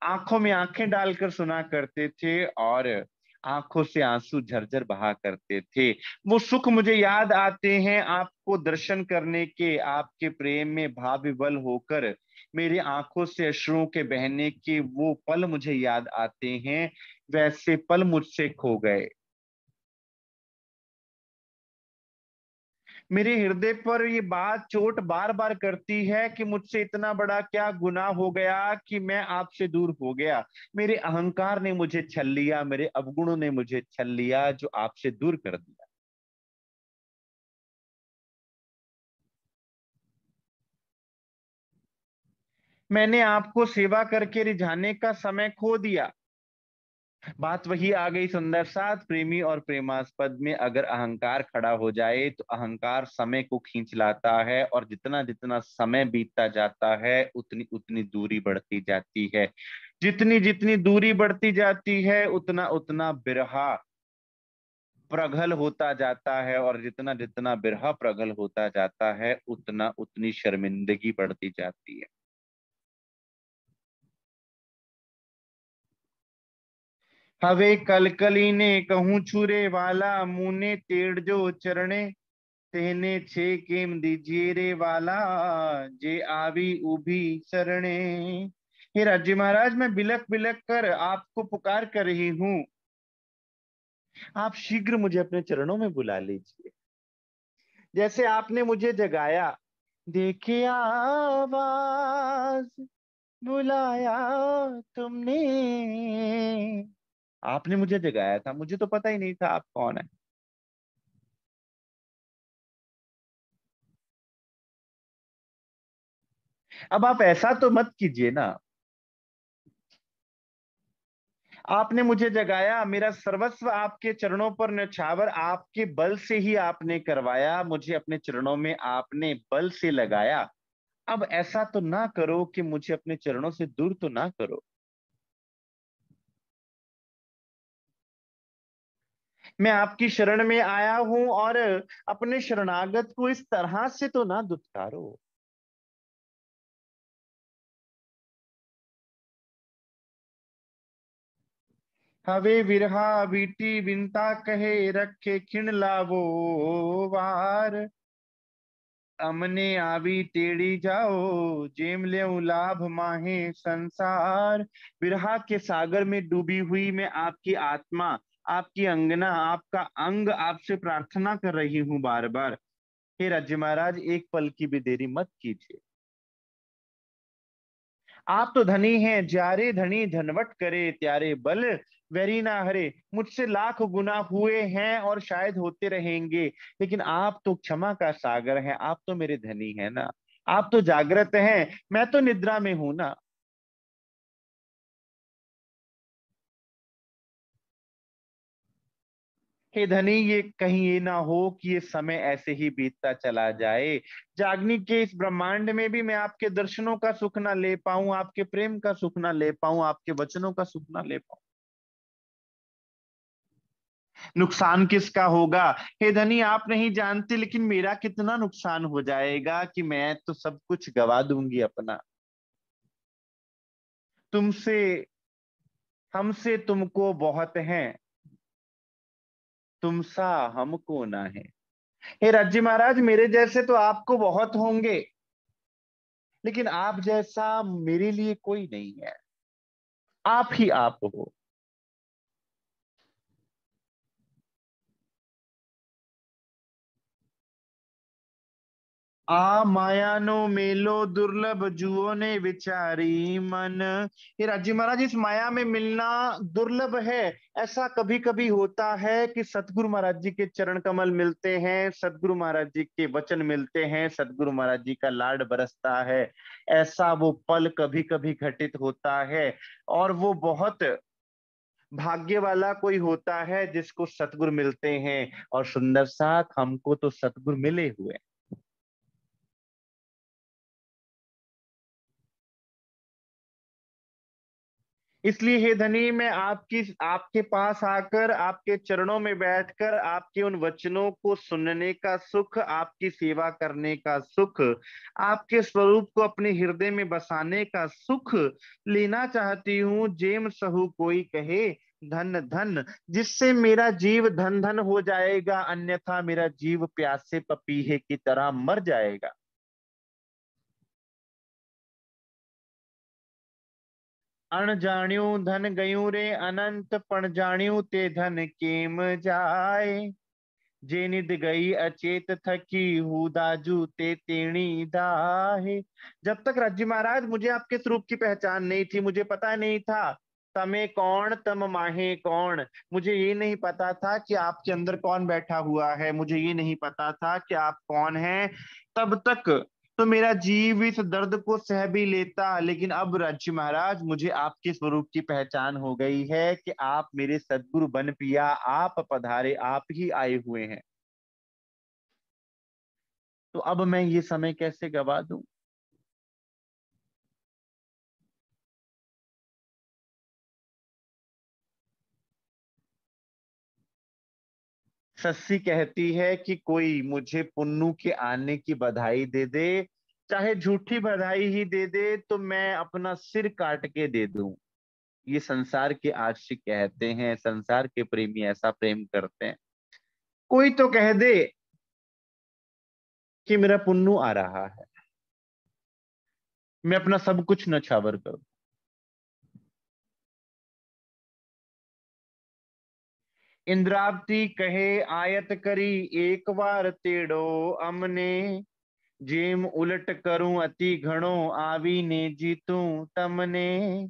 आंखों में आंखें डालकर सुना करते थे और आंखों से आंसू झरझर बहा करते थे। वो सुख मुझे याद आते हैं आपको दर्शन करने के, आपके प्रेम में भाव विवल होकर मेरी आंखों से अश्रुओं के बहने के वो पल मुझे याद आते हैं। वैसे पल मुझसे खो गए। मेरे हृदय पर ये बात चोट बार बार करती है कि मुझसे इतना बड़ा क्या गुनाह हो गया कि मैं आपसे दूर हो गया। मेरे अहंकार ने मुझे छल लिया, मेरे अवगुणों ने मुझे छल लिया जो आपसे दूर कर दिया। मैंने आपको सेवा करके रिझाने का समय खो दिया। बात वही आ गई सुंदर साथ, प्रेमी और प्रेमास्पद में अगर अहंकार खड़ा हो जाए तो अहंकार समय को खींच लाता है, और जितना जितना समय बीतता जाता है उतनी उतनी दूरी बढ़ती जाती है। जितनी जितनी दूरी बढ़ती जाती है उतना उतना बिरहा प्रगल होता जाता है, और जितना जितना बिरहा प्रगल होता जाता है उतना उतनी शर्मिंदगी बढ़ती जाती है। हवे कलकली ने कहूं छुरे वाला, मुने तेड़ जो चरणे तेने छे केम दीजिए रे वाला, जे आवी उभी शरणे। हे राज्य महाराज, मैं बिलक बिलक कर आपको पुकार कर रही हूँ। आप शीघ्र मुझे अपने चरणों में बुला लीजिए। जैसे आपने मुझे जगाया, देखे आवाज बुलाया तुमने। आपने मुझे जगाया था, मुझे तो पता ही नहीं था आप कौन है। अब आप ऐसा तो मत कीजिए ना। आपने मुझे जगाया, मेरा सर्वस्व आपके चरणों पर न्यौछावर आपके बल से ही आपने करवाया, मुझे अपने चरणों में आपने बल से लगाया। अब ऐसा तो ना करो कि मुझे अपने चरणों से दूर तो ना करो। मैं आपकी शरण में आया हूं और अपने शरणागत को इस तरह से तो ना दुत्कारो। हवे विरहा बीटी बिनता कहे रखे खिन लावो वार। अमने आवी टेढ़ी जाओ जेम ले लाभ माहे संसार। विरहा के सागर में डूबी हुई मैं आपकी आत्मा, आपकी अंगना, आपका अंग आपसे प्रार्थना कर रही हूं बार बार। हे राज्य महाराज, एक पल की भी देरी मत कीजिए। आप तो धनी हैं, जारे धनी धनवट करे त्यारे बल वेरी ना हरे। मुझसे लाख गुना हुए हैं और शायद होते रहेंगे, लेकिन आप तो क्षमा का सागर हैं, आप तो मेरे धनी हैं ना। आप तो जागृत हैं, मैं तो निद्रा में हूं ना। हे धनी, ये कहीं ये ना हो कि ये समय ऐसे ही बीतता चला जाए। जागनी के इस ब्रह्मांड में भी मैं आपके दर्शनों का सुख ना ले पाऊं, आपके प्रेम का सुख ना ले पाऊं, आपके वचनों का सुख ना ले पाऊं। नुकसान किसका होगा? हे धनी, आप नहीं जानते लेकिन मेरा कितना नुकसान हो जाएगा कि मैं तो सब कुछ गवा दूंगी अपना। तुमसे हमसे तुमको बहुत है, तुमसा हमको ना है। हे राज्य महाराज, मेरे जैसे तो आपको बहुत होंगे, लेकिन आप जैसा मेरे लिए कोई नहीं है। आप ही आप हो। आ मायानो मेलो दुर्लभ जुओ ने विचारी मन। ये राजी महाराज, इस माया में मिलना दुर्लभ है। ऐसा कभी कभी होता है कि सतगुरु महाराज जी के चरण कमल मिलते हैं, सतगुरु महाराज जी के वचन मिलते हैं, सतगुरु महाराज जी का लाड बरसता है। ऐसा वो पल कभी कभी घटित होता है। और वो बहुत भाग्य वाला कोई होता है जिसको सतगुरु मिलते हैं। और सुंदर साथ हमको तो सतगुरु मिले हुए हैं। इसलिए हे धनी, मैं आपकी आपके पास आकर, आपके चरणों में बैठकर, आपके उन वचनों को सुनने का सुख, आपकी सेवा करने का सुख, आपके स्वरूप को अपने हृदय में बसाने का सुख लेना चाहती हूँ। जेम सहु कोई कहे धन धन, जिससे मेरा जीव धन धन हो जाएगा, अन्यथा मेरा जीव प्यासे पपीहे की तरह मर जाएगा। अण जाण्यू धन गयूं रे अनंत, पण जाण्यू ते धन केम जाए। जे निद गई अचेत थकी हूँ दाजू ते तेणी दाहे। जब तक राज्य महाराज मुझे आपके स्वरूप की पहचान नहीं थी, मुझे पता नहीं था तमे कौन तम माहे कौन। मुझे ये नहीं पता था कि आपके अंदर कौन बैठा हुआ है, मुझे ये नहीं पता था कि आप कौन हैं। तब तक तो मेरा जीव इस दर्द को सह भी लेता, लेकिन अब राज्य महाराज मुझे आपके स्वरूप की पहचान हो गई है कि आप मेरे सदगुरु बन पिया, आप पधारे, आप ही आए हुए हैं। तो अब मैं ये समय कैसे गवा दूं। सस्सी कहती है कि कोई मुझे पुन्नू के आने की बधाई दे दे, चाहे झूठी बधाई ही दे दे, तो मैं अपना सिर काट के दे दूं। ये संसार के आशिक कहते हैं, संसार के प्रेमी ऐसा प्रेम करते हैं। कोई तो कह दे कि मेरा पुन्नू आ रहा है, मैं अपना सब कुछ नछावर करूं। इंद्रावती कहे आयत करी एक बार तेड़ो अमने, जेम उलट करूं अति घणो आवी ने जीतूं तमने।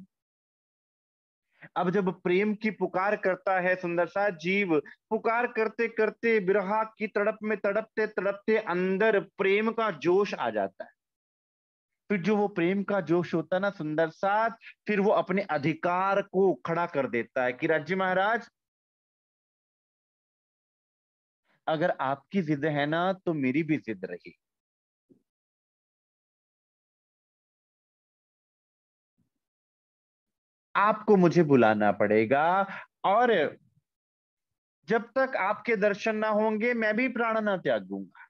अब जब प्रेम की पुकार करता है सुंदर सा जीव, पुकार करते करते विरह की तड़प में तड़पते तड़पते अंदर प्रेम का जोश आ जाता है। फिर जो वो प्रेम का जोश होता है ना सुंदर साथ, फिर वो अपने अधिकार को खड़ा कर देता है कि राज्य महाराज, अगर आपकी जिद है ना तो मेरी भी जिद रही। आपको मुझे बुलाना पड़ेगा। और जब तक आपके दर्शन ना होंगे मैं भी प्राण ना त्यागूंगा।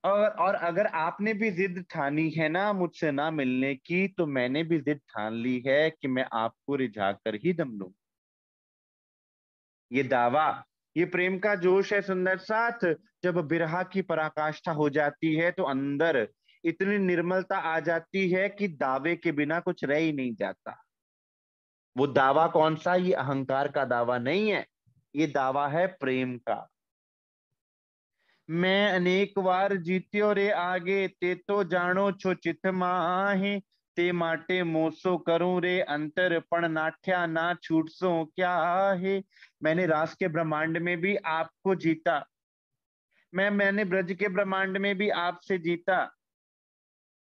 और अगर आपने भी जिद ठानी है ना मुझसे ना मिलने की, तो मैंने भी जिद ठान ली है कि मैं आपको रिझा कर ही दम लूंगा। ये दावा, ये प्रेम का जोश है सुंदर साथ। जब बिरहा की पराकाष्ठा हो जाती है तो अंदर इतनी निर्मलता आ जाती है कि दावे के बिना कुछ रह ही नहीं जाता। वो दावा कौन सा, ये अहंकार का दावा नहीं है, ये दावा है प्रेम का। मैं अनेक बार जीत्यो रे आगे, ते तो जानो छो चित माहे। ते माटे मोसो करूं रे अंतर, पण नाठ्या ना छूट सो क्या है। मैंने रास के ब्रह्मांड में भी आपको जीता, मैंने ब्रज के ब्रह्मांड में भी आपसे जीता।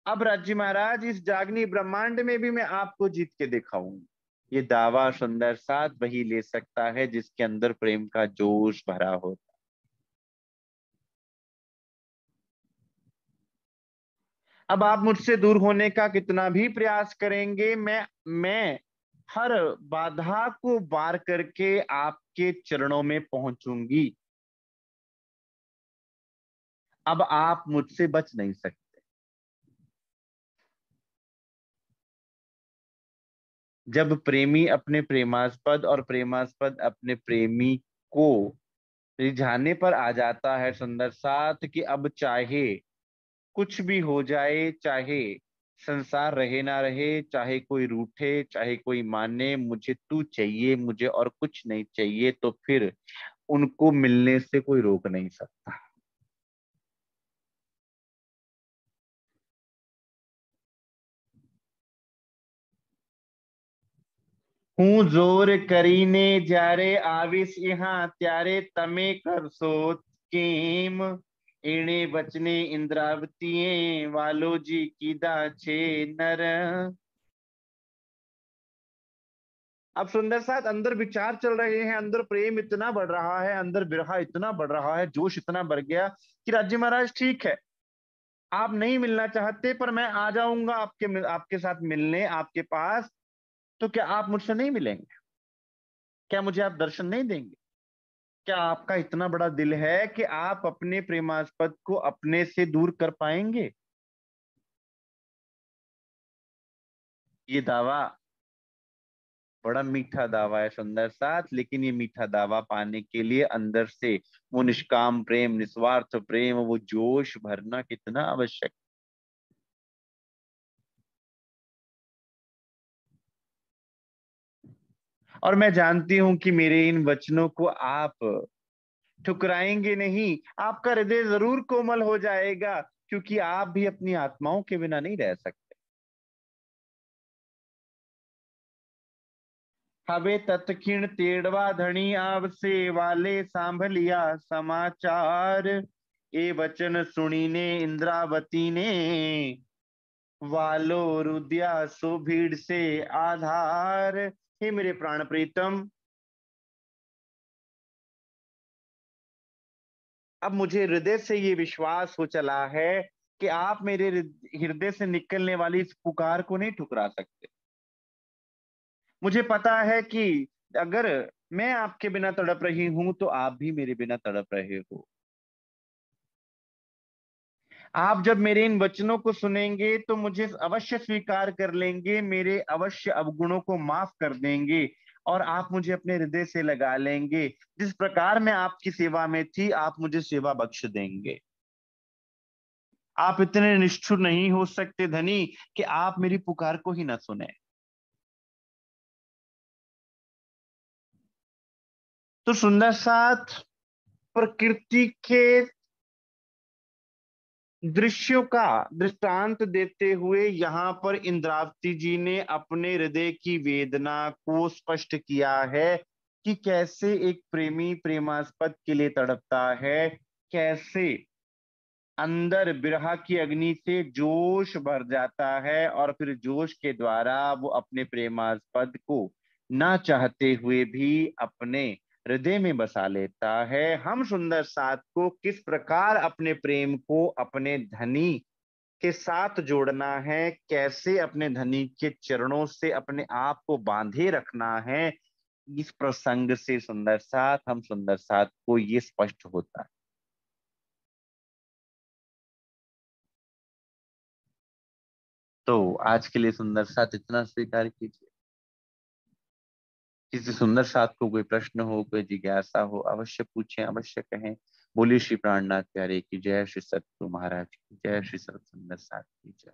अब राज्य महाराज इस जागनी ब्रह्मांड में भी मैं आपको जीत के दिखाऊंगा। ये दावा सुंदर साथ वही ले सकता है जिसके अंदर प्रेम का जोश भरा हो। अब आप मुझसे दूर होने का कितना भी प्रयास करेंगे, मैं हर बाधा को पार करके आपके चरणों में पहुंचूंगी। अब आप मुझसे बच नहीं सकते। जब प्रेमी अपने प्रेमास्पद और प्रेमास्पद अपने प्रेमी को रिझाने पर आ जाता है सुंदर साथ, कि अब चाहे कुछ भी हो जाए, चाहे संसार रहे ना रहे, चाहे कोई रूठे चाहे कोई माने, मुझे तू चाहिए, मुझे और कुछ नहीं चाहिए, तो फिर उनको मिलने से कोई रोक नहीं सकता। હું જોર કરીને જ્યારે આવીશ यहाँ ત્યારે તમે કરશો કેમ, એણે વચને ઇન્દ્રાવતીએ વાલોજી કીધા છે નર। अब सुंदर साथ अंदर विचार चल रहे हैं, अंदर प्रेम इतना बढ़ रहा है, अंदर बिरहा इतना बढ़ रहा है, जोश इतना बढ़ गया कि राज्य महाराज ठीक है, आप नहीं मिलना चाहते पर मैं आ जाऊंगा आपके साथ मिलने आपके पास, तो क्या आप मुझसे नहीं मिलेंगे? क्या मुझे आप दर्शन नहीं देंगे? क्या आपका इतना बड़ा दिल है कि आप अपने प्रेमास्पद को अपने से दूर कर पाएंगे? ये दावा बड़ा मीठा दावा है सुंदर साथ, लेकिन ये मीठा दावा पाने के लिए अंदर से वो निष्काम प्रेम, निस्वार्थ प्रेम, वो जोश भरना कितना आवश्यक। और मैं जानती हूं कि मेरे इन वचनों को आप ठुकराएंगे नहीं, आपका हृदय जरूर कोमल हो जाएगा, क्योंकि आप भी अपनी आत्माओं के बिना नहीं रह सकते। हवे तत्क्षण तेड़वा धनी आवसे वाले सांभलिया समाचार, ए वचन सुनीने इंद्रावती ने वालो रुद्या सो भीड़ से आधार। हे मेरे प्राण प्रीतम, अब मुझे हृदय से ये विश्वास हो चला है कि आप मेरे हृदय से निकलने वाली इस पुकार को नहीं ठुकरा सकते। मुझे पता है कि अगर मैं आपके बिना तड़प रही हूं तो आप भी मेरे बिना तड़प रहे हो। आप जब मेरे इन वचनों को सुनेंगे तो मुझे अवश्य स्वीकार कर लेंगे, मेरे अवश्य अवगुणों को माफ कर देंगे, और आप मुझे अपने हृदय से लगा लेंगे। जिस प्रकार मैं आपकी सेवा में थी, आप मुझे सेवा बख्श देंगे। आप इतने निष्ठुर नहीं हो सकते धनी कि आप मेरी पुकार को ही ना सुने। तो सुंदर साथ प्रकृति के दृश्यों का दृष्टांत देते हुए यहाँ पर इंद्रावती जी ने अपने हृदय की वेदना को स्पष्ट किया है कि कैसे एक प्रेमी प्रेमास्पद के लिए तड़पता है, कैसे अंदर बिरहा की अग्नि से जोश भर जाता है, और फिर जोश के द्वारा वो अपने प्रेमास्पद को ना चाहते हुए भी अपने हृदय में बसा लेता है। हम सुंदर साथ को किस प्रकार अपने प्रेम को अपने धनी के साथ जोड़ना है, कैसे अपने धनी के चरणों से अपने आप को बांधे रखना है, इस प्रसंग से सुंदर साथ हम सुंदर साथ को ये स्पष्ट होता है। तो आज के लिए सुंदर साथ इतना स्वीकार कीजिए। किसी सुंदर साथ को कोई प्रश्न हो, कोई जिज्ञासा हो, अवश्य पूछें, अवश्य कहें। बोलिए श्री प्राणनाथ प्यारे की जय, श्री सतगुरु महाराज की जय, श्री सत सुंदर साथ की जय।